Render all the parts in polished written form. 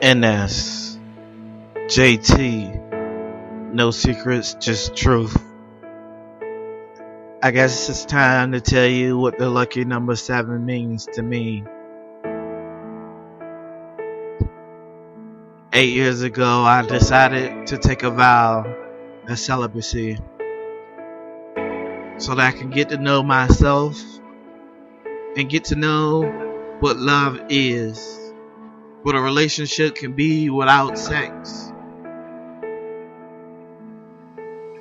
NS, JT, no secrets, just truth. I guess it's time to tell you what the lucky number 7 means to me. 8 years ago, I decided to take a vow of celibacy so that I can get to know myself and get to know what love is, what a relationship can be without sex,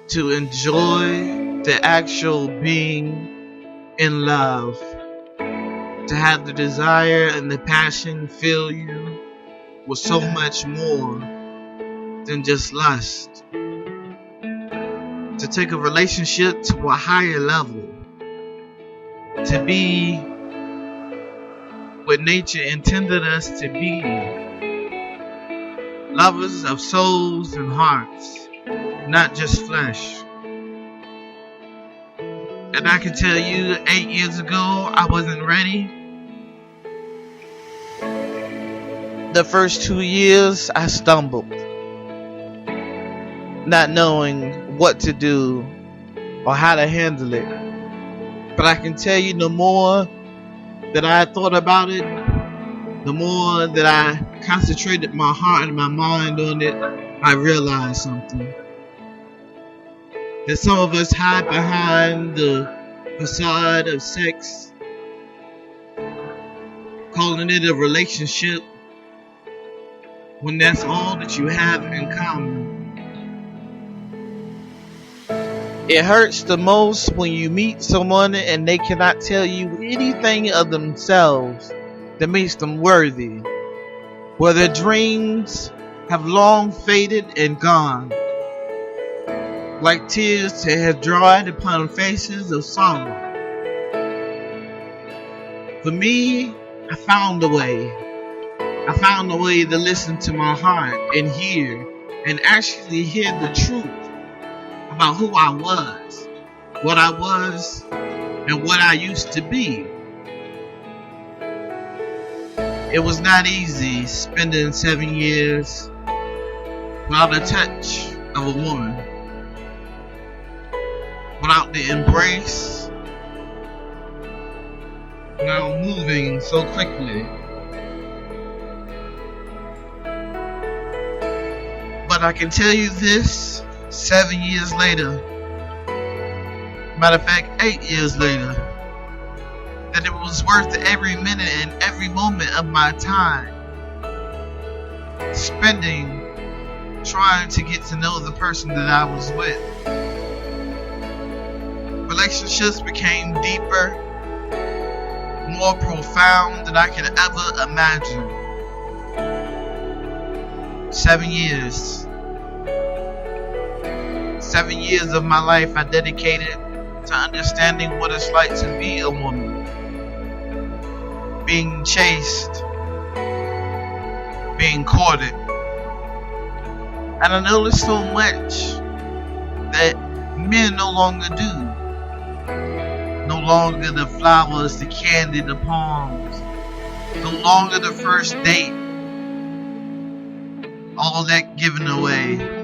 to enjoy the actual being in love, to have the desire and the passion fill you with so much more than just lust, to take a relationship to a higher level, to be what nature intended us to be, lovers of souls and hearts, not just flesh. And I can tell you 8 years ago, I wasn't ready. The first 2 years, I stumbled, not knowing what to do or how to handle it. But I can tell you, the more that I thought about it, the more that I concentrated my heart and my mind on it, I realized something. That some of us hide behind the facade of sex, calling it a relationship, when that's all that you have in common. It hurts the most when you meet someone and they cannot tell you anything of themselves that makes them worthy, where their dreams have long faded and gone, like tears that have dried upon faces of sorrow. For me, I found a way. I found a way to listen to my heart and actually hear the truth about who I was, and what I used to be. It was not easy spending 7 years without a touch of a woman, without the embrace, without moving so quickly. But I can tell you this, 7 years later, matter of fact 8 years later, that it was worth every minute and every moment of my time spending trying to get to know the person that I was with. Relationships became deeper, more profound than I could ever imagine. 7 years. 7 years of my life I dedicated to understanding what it's like to be a woman. Being chased. Being courted. And I noticed so much that men no longer do. No longer the flowers, the candy, the palms. No longer the first date. All that given away.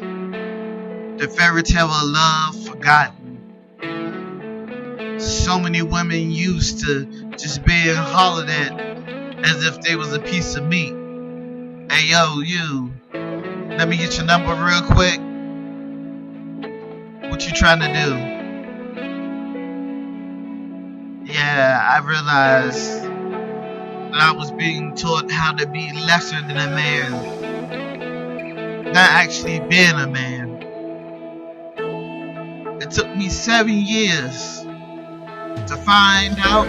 The fairy tale of love forgotten. So many women used to just being hollered at as if they was a piece of meat. Hey yo, you, let me get your number real quick. What you trying to do? Yeah, I realized that I was being taught how to be lesser than a man, not actually being a man. It took me 7 years to find out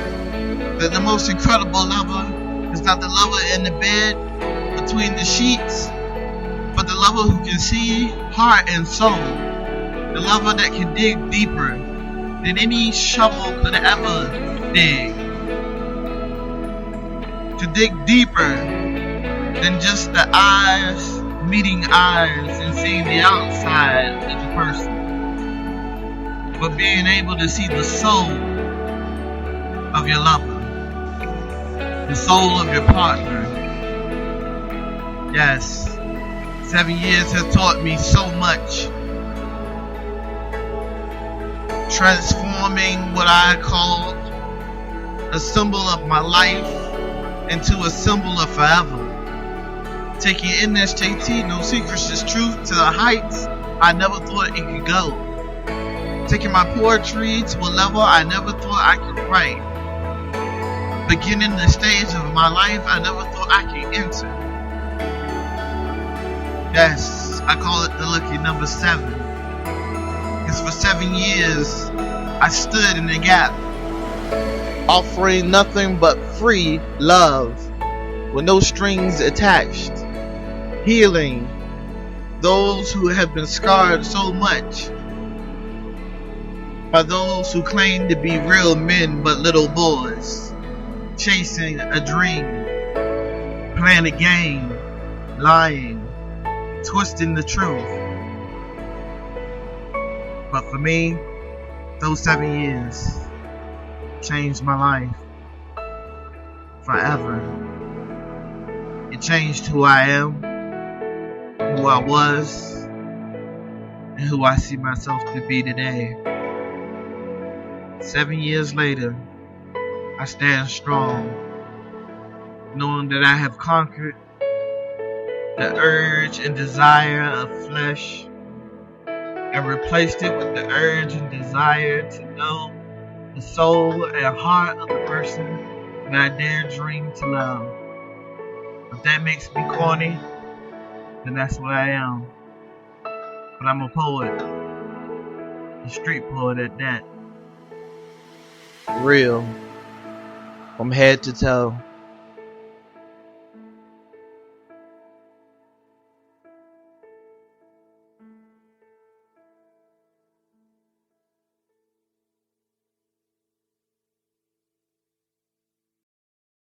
that the most incredible lover is not the lover in the bed between the sheets, but the lover who can see heart and soul. The lover that can dig deeper than any shovel could ever dig. To dig deeper than just the eyes meeting eyes and seeing the outside of the person, but being able to see the soul of your lover, the soul of your partner, Yes, 7 years has taught me so much, transforming what I called a symbol of my life into a symbol of forever. Taking NSJT, No Secrets is Truth, to the heights I never thought it could go. Taking my poetry to a level I never thought I could write. Beginning the stage of my life I never thought I could enter. Yes, I call it the lucky number 7. Because for 7 years I stood in the gap, offering nothing but free love with no strings attached, healing those who have been scarred so much by those who claim to be real men but little boys, chasing a dream, playing a game, lying, twisting the truth. But for me, those 7 years changed my life forever. It changed who I am, who I was, and who I see myself to be today. 7 years later, I stand strong, knowing that I have conquered the urge and desire of flesh and replaced it with the urge and desire to know the soul and heart of the person that I dare dream to love. If that makes me corny, then that's what I am. But I'm a poet, a street poet at that. Real, from head to toe.